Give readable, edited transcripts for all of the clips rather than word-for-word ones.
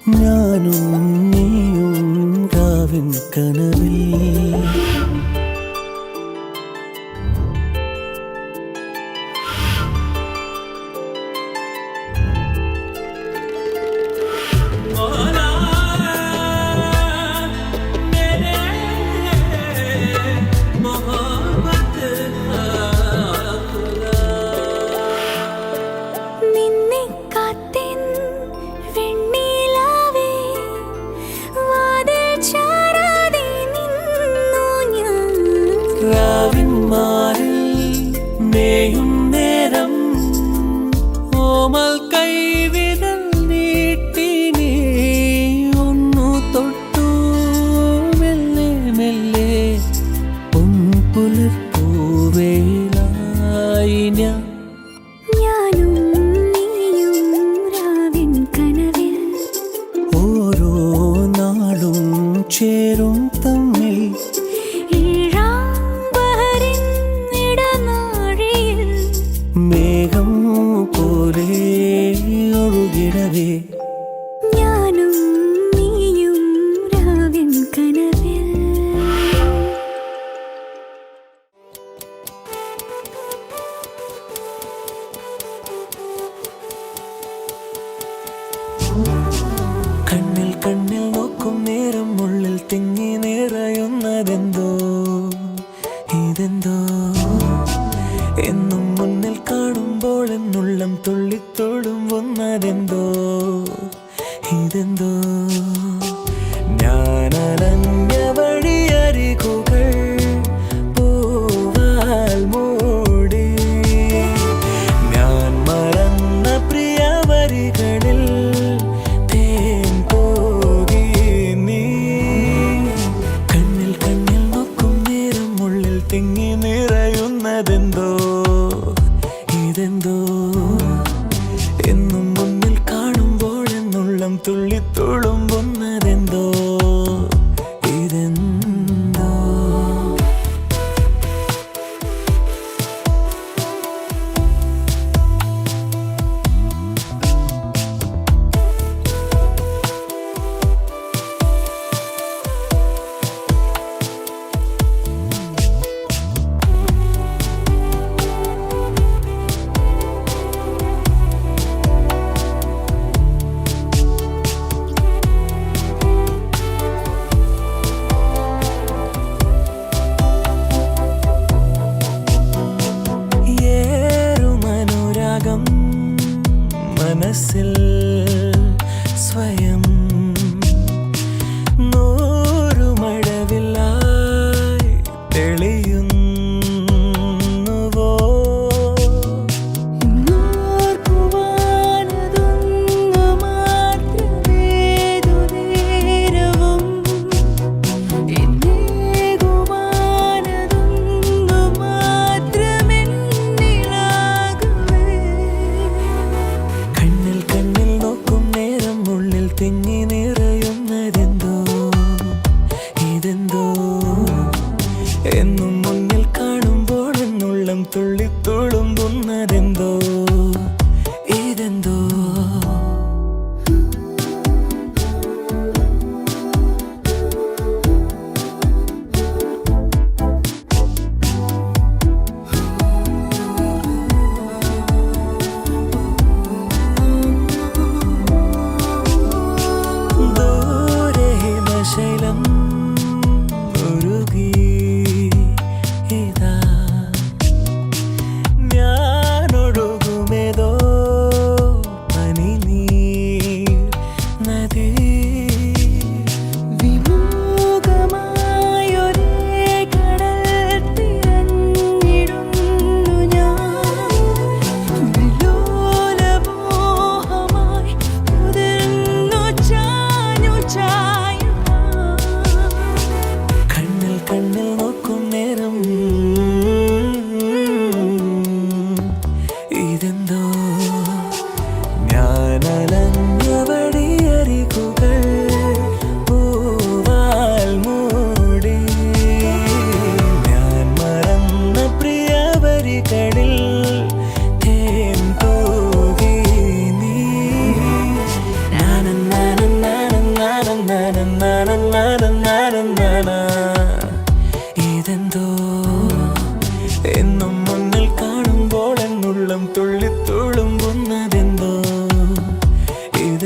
ഞാനും നീയും രാവിൻ കനവിൽ മേയും നേരം ഓമൽ കൈവിരൽ നീട്ടി നീ ഒന്നു തൊട്ടു മെല്ലെ മെല്ലെ പുലർപ്പൂവേലായി ഞാനും നീയും രാവിൻ കനവിൽ ഓരോ നാളും ചേരും തമ്മിൽ മേഘം പോലെ ഒഴുകിടവേ ഞാനും നീയും രാവിൻ കനവിൽ കണ്ണിൽ കണ്ണിൽ നോക്കും നേരം ഉള്ളിൽ തിങ്ങി നിറയുന്നതെന്തോ ഇതെന്തോ എന്നും മുന്നിൽ കാണുമ്പോൾ എന്നുള്ളം തുള്ളിത്തൊടുമ്പുന്നതെന്തോ ഇതെന്തോ ഞാനലഞ്ഞ വഴിയരികുകൾ പൂവാൽ മൂടി ഞാൻ മറന്ന പ്രിയ വരികളിൽ തേൻ പോകി നീ കണ്ണിൽ കണ്ണിൽ നോക്കും നേരം ഉള്ളിൽ തിങ്ങി നിറയുന്നതെന്തോ ഇതെന്തോ എന്നും മുന്നിൽ കാണുമ്പോൾ എന്നുള്ളം തുള്ളിത്തുളുമ്പുന്നതെന്തോ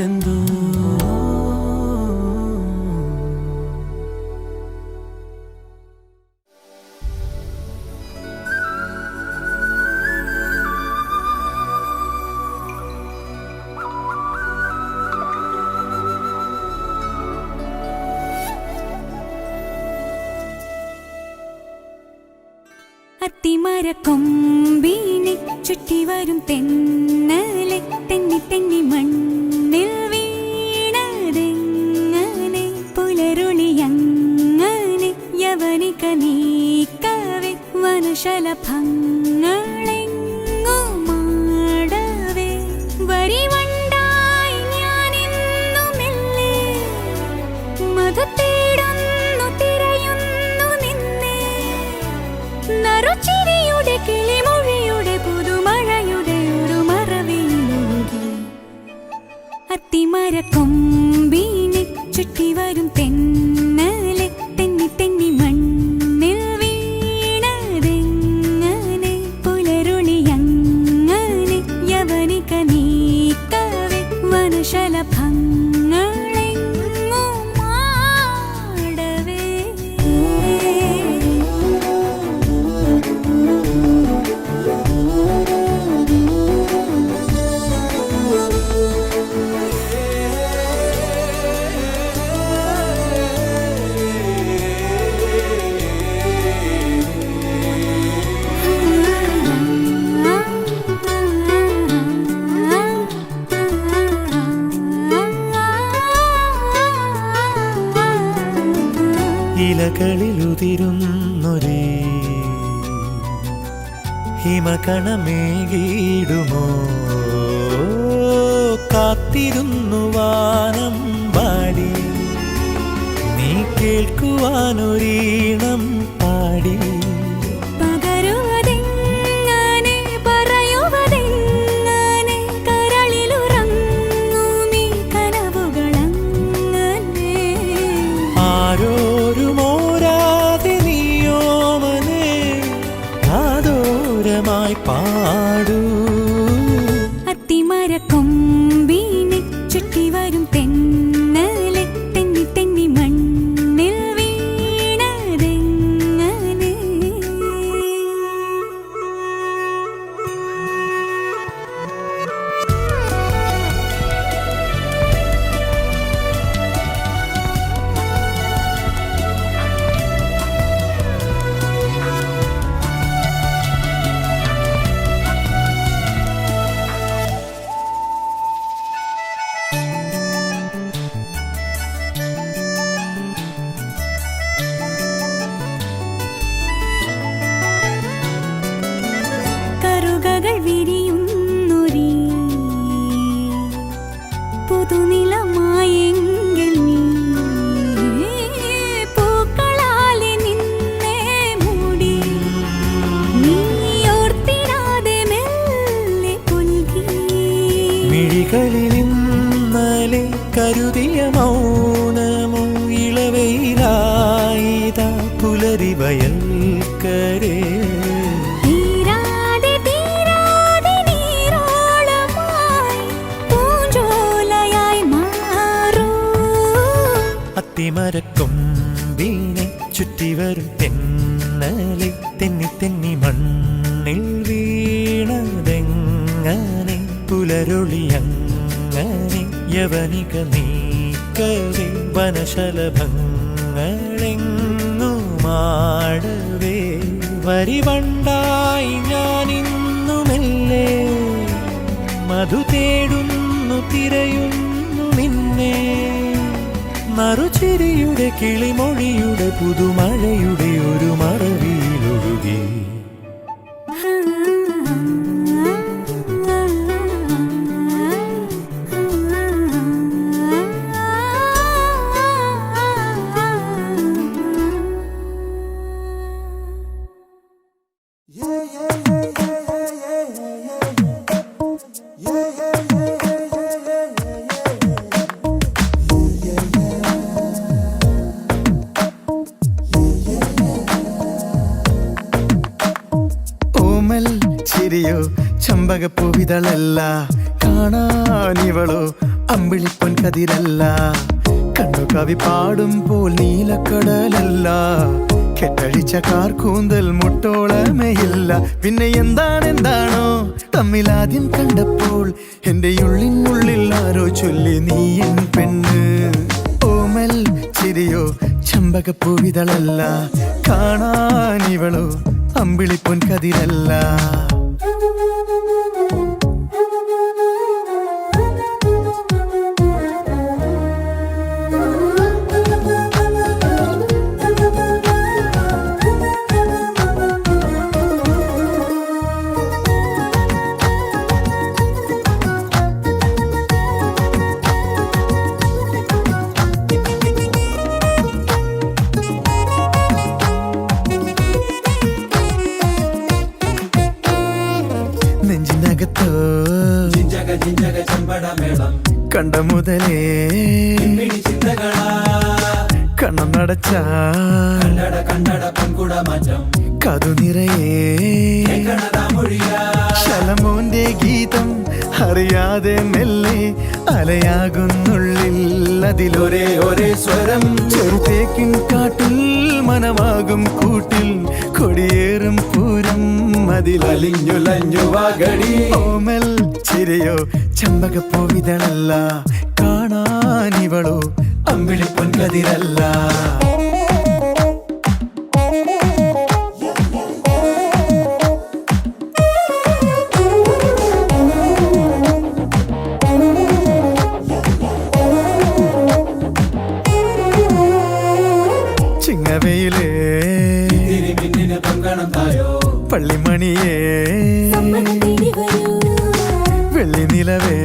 എന്തോ അത്തിമരക്കൊമ്പിനെ ചുറ്റി വരും തെന്നലെ തെന്നി തെന്നി മണ്ണിൽ വീണതെങ്ങനെ പുലരുളിയങ്ങനെ യവനിക നീക്കവേ വനശലഭങ്ങളെങ്ങുമാടവേ വരിവണ്ടായി ഞാനെന്നുമെല്ലേ മധു തേടുന്നു തിരയുന്നു നിന്നെ നറുചിരിയുടെ കിളിമൊഴിയുടെ പുതുമഴയുടെ ഒരു മറവിയിലൊഴുകി അത്തിമരക്കൊമ്പിനെ ചുറ്റി വരും തെന്നലെ തെന്നി തെന്നി മണ്ണിൽ വീണതെങ്ങനെ പുലരുളിയങ്ങനെ യവനിക നീക്കവേ വനശലഭങ്ങളെങ്ങുമാടവേ ഇലകളിലുതിരുന്നൊരേ ഹിമകണമേകിടുമോ കാത്തിരുന്നു വാനം പാടി നീ കേൾക്കുവാനൊരീണം പാടി പകരുവതെങ്ങനെ പറയുവതെങ്ങനെ കരളിലുറങ്ങൂ നീ കനവുകളങ്ങനെ ആരോരുമോരാതെ നീയോമനെ കാതോരമായി പാടൂ അത്തിമരക്കൊമ്പിനെ ചുറ്റി വരും തെന്നലെ തെന്നി തെന്നി മണ്ണിൽ വീണതെങ്ങനെ കറുകകൾ വിരിയുന്നൊരീ പുതുനിലമായെങ്കിൽ നീ പൂക്കളാലെ നിന്നെ മൂടി നീ ഓർത്തിടാതെ മെല്ലെ പുൽകി മിഴികളിൽ ഇന്നലെ കരുതിയ മൗനമോ ഇളവയിലായിത പുലരി വയൽക്കരേ തീരാതെ തീരാതെ നീരോളമായി പൂഞ്ചോലയായി മാറൂ അത്തിമരക്കൊമ്പിനെ ചുറ്റി വരും തെന്നലെ തെന്നി തെന്നി മണ്ണിൽ വീണതെങ്ങനെ പുലരൊളിയങ്ങനെ യവനിക നീക്കവേ വനശലഭങ്ങളെങ്ങുമാടവേ വരിവണ്ടായി ഞാനിന്നുമെല്ലേ മധു തേടുന്നു തിരയുന്നു നിന്നെ മറുചിരിയുടെ കിളിമൊഴിയുടെ പുതുമഴയുടെ ഒരു മറവിയിലൊഴുകി ചിരിയോ ചമ്പകപ്പൂവിതളല്ല കാണാനിവളോ അമ്പിളിപ്പൊൻ കതിരല്ല, കണ്ണു കവി പാടുമ്പോൾ നീലക്കടലല്ല, കെട്ടഴിച്ച കാർക്കൂന്തൽ മുട്ടോളമേയില്ല. പിന്നെ എന്താണെന്താണോ തമ്മിലാദ്യം കണ്ടപ്പോൾ എന്റെ ഉള്ളിനുള്ളിൽ ആരോ ചൊല്ലി നീ എൻ പെണ്ണ്. ഓമൽ ചിരിയോ ചമ്പകപ്പൂവിതളല്ല, കാണാനിവളോ അമ്പിളിപ്പൊൻ കതിരല്ല. നെഞ്ചിനകത്തോ കണ്ട മുതലേ കണ്ണം നടച്ച കതു നിറയേ ശലമോന്റെ ഗീതം അറിയാതെ മെല്ലെ അലയാകുന്നുള്ളിൽ, അതിലൊരേ ഒരേ സ്വരം. ചെറുതേക്കിൻ കാട്ടിൽ മനമാകും കൂട്ടിൽ കൊടിയേറും പൂരം, അതിലലിഞ്ഞുലഞ്ഞു വാഗടി. ഓമൽ ചിരിയോ ചമ്പകപ്പൂവിതളല്ല, കാണാനിവളോ അമ്പിളിപ്പൊൻ കതിരല്ല. ചിങ്ങവയിലേ പള്ളിമണിയേ വെള്ളി നിലവേ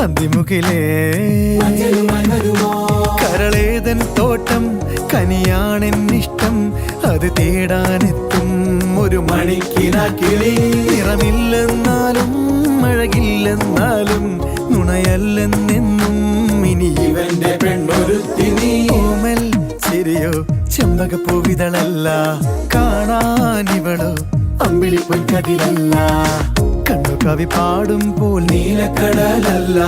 അന്തിമുഖിലേ കരളേതൻ തോട്ടം കനിയാണെന്നിഷ്ടം, അത് തേടാനെത്തും ഒരു മണിക്കിനാക്കിളി. നിറമില്ലെന്നാലും അഴകില്ലെന്നാലും നുണയല്ലെന്നെന്നും ഇനി ഇവന്റെ പെണ്ണൊരുത്തി നീ. ഓമൽ ചിരിയോ ചെമ്പകപ്പൂവിതളല്ല, കാണാനിവളോ അമ്പിളിപ്പൊൻ കതിരല്ല, കണ്ണു കവി പാടുമ്പോൾ നീലക്കടലല്ല,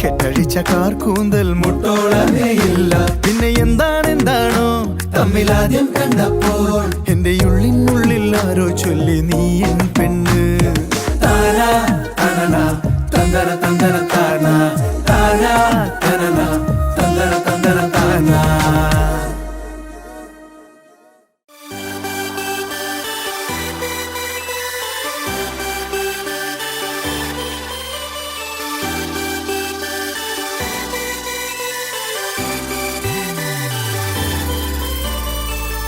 കെട്ടഴിച്ച കാർക്കൂന്തൽ മുട്ടോളമേയില്ല. പിന്നെ എന്താണെന്താണോ തമ്മിലാദ്യം കണ്ടപ്പോൾ എന്റെ ഉള്ളിനുള്ളിൽ ആരോ ചൊല്ലി നീ എൻ പെണ്ണ്. താനാ തനന തന്തന തന്തന താന, താനാ തനന തന്തന തന്തന താന.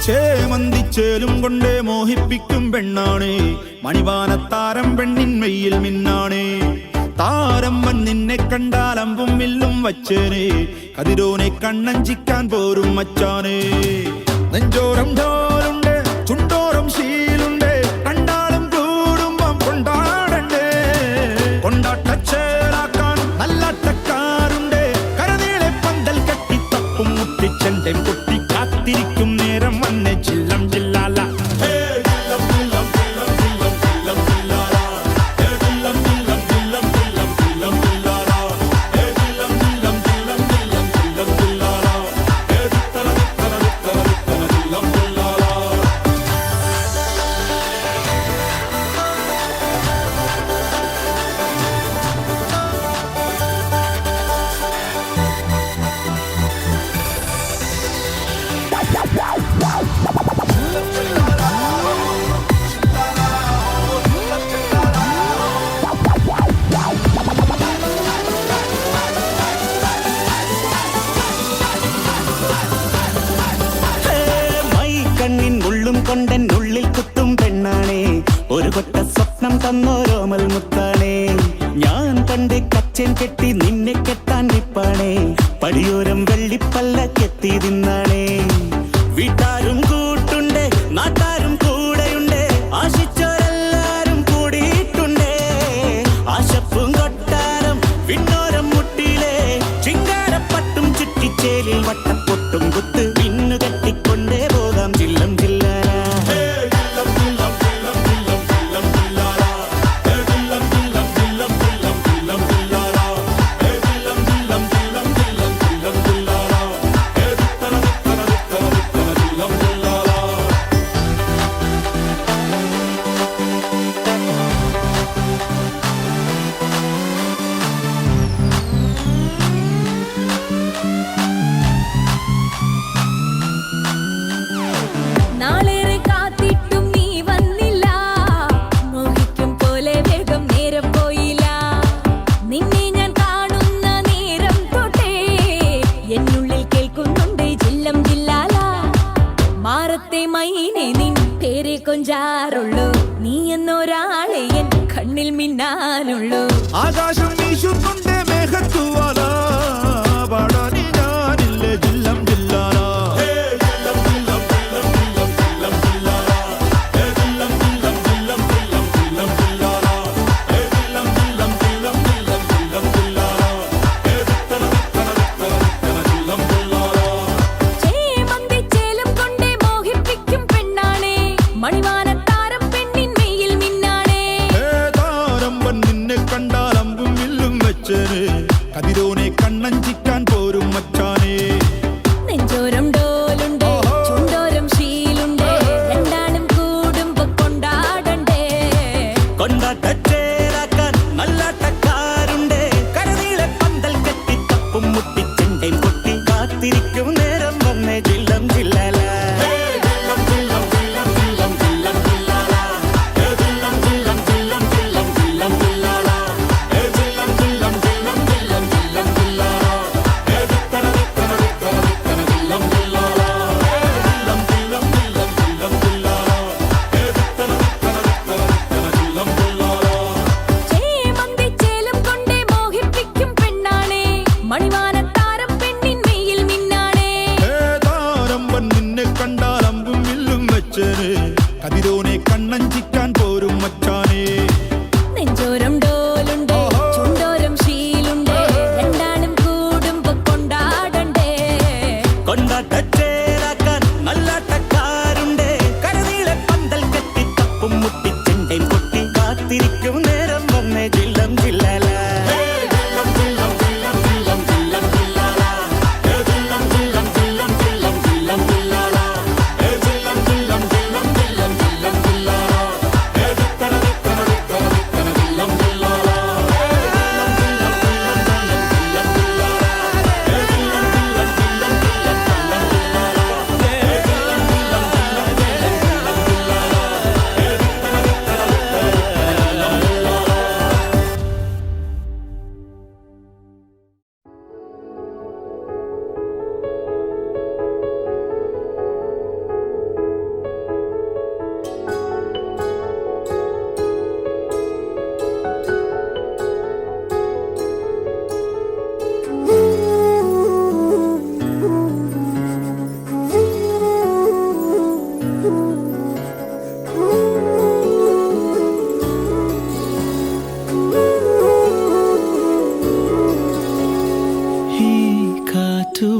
ചേമന്തിച്ചേലും കൊണ്ടേ മോഹിപ്പിക്കും പെണ്ണാണേ, മണിവാനത്താരം പെണ്ണിൻ മെയ്യിൽ മിന്നാണേ. താരമ്മൻ നിന്നെ കണ്ടാൽ അമ്പും വില്ലും വച്ചേനെ, കതിരോനെ കണ്ണഞ്ചിക്കാൻ പോരും മച്ചാനേ. നെഞ്ചോരം ഡോലുണ്ട്, ചുണ്ടോരം ശീലുണ്ട്, കണ്ടാലും കൂടുമ്പം കൊണ്ടാടണ്ടേ. കൊണ്ടാട്ടച്ചേലാക്കാൻ നല്ലാട്ടക്കാരുണ്ട്, കരനീളെ പന്തൽ കെട്ടി തപ്പും മുട്ടിച്ചെന്റെ കുട്ടി കാത്തിരിക്കും നേരം വന്നെ ചില്ലം ചില്ലാല. കൊണ്ടെന്നുള്ളിൽ കുത്തും പെണ്ണാണേ, ഒരു കൊട്ട സ്വപ്നം തന്നോരോമൽ മുത്താണേ. ഞാൻ കണ്ട് കച്ചൻ കെട്ടി നിന്നെ കെട്ടാൻ നിപ്പാണേ, പടിയോരം വെള്ളിപ്പല്ലക്കെത്തി തിന്നാണേ. വീട്ടാരും കൂട്ടുണ്ട്, നാട്ടാരും കൂടെയുണ്ട്, ആശിച്ചോരെല്ലാരും കൂടിയിട്ടുണ്ടേ. ആശപ്പും കൊട്ടാരം വിണ്ണോരം മുട്ടിയിലെ ചിങ്കാരപ്പട്ടും ചുറ്റിച്ചേലിൽ വട്ടപ്പൊട്ടും കുത്ത് പിന്നു കെട്ടിക്കൊണ്ടേ പോകാം ചില്ലം ചില്ലാര. മൈനെ നിൻ പേരെ കൊഞ്ചാറുള്ളൂ നീ എന്നൊരാളെ എൻ കണ്ണിൽ മിന്നാനുള്ളൂ ആകാശം വീശുന്നുണ്ട് മേഘത്തുവാല പാടാനി ഞാനില്ല ജില്ലം ജില്ലാല കതിരോനെ കണ്ണഞ്ചിക്കാൻ പോരും മച്ചാനേ നെഞ്ചോരം ഡോലുണ്ട് ചുണ്ടോരം ശീലുണ്ട് രണ്ടാളും കൂടുമ്പോ കൊണ്ടാടണ്ടേ കൊണ്ടാട്ടച്ചേരാക്കാൻ നല്ലാട്ടക്കാരുണ്ട് കരനീളെ പന്തൽ കെട്ടി തപ്പും മുട്ടിച്ചെണ്ടേം കൊട്ടി കാത്തിരിക്കും നേരം വന്നേ ജില്ലം ജില്ലാല കതിരോനെ കണ്ണഞ്ചിക്കാൻ പോരും മച്ചാനേ നെഞ്ചോരം ഡോലുണ്ട് ചുണ്ടോരം ശീലുണ്ട് രണ്ടാളും കൂടുമ്പോ കൊണ്ടാടണ്ടേ കൊണ്ടാട്ടച്ചേരാക്കാൻ നല്ലാട്ടക്കാരുണ്ട് കരനീളെ പന്തൽ കെട്ടി തപ്പും മുട്ടിച്ചെണ്ടേം കൊട്ടി കാത്തിരിക്കും നേരം വന്നേ ജില്ലം ജില്ലാല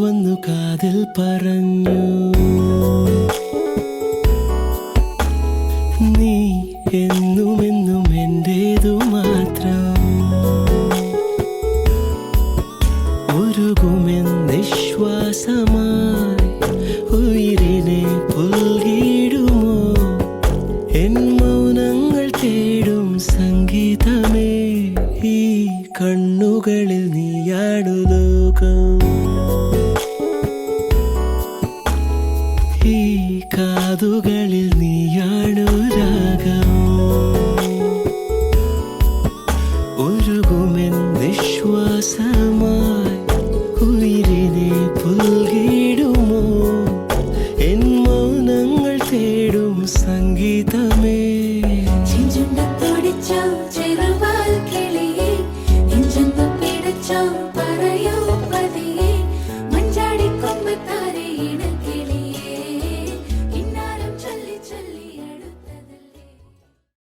വന്നു കാതിൽ പറഞ്ഞു നീ എന്നുമെന്നും എന്റേതു മാത്രം ഉരുകുമെന്നിശ്വാസമായി ഉയിരിനെ പുൽകിടുമോ എൻ മൗനങ്ങൾ തേടും സംഗീതമേ ഈ കണ്ണുകളിൽ നീയാടു ലോകം ഈ കാതുകളിൽ നീയാണു രാഗം ഉരുകുമെൻ നിശ്വാസം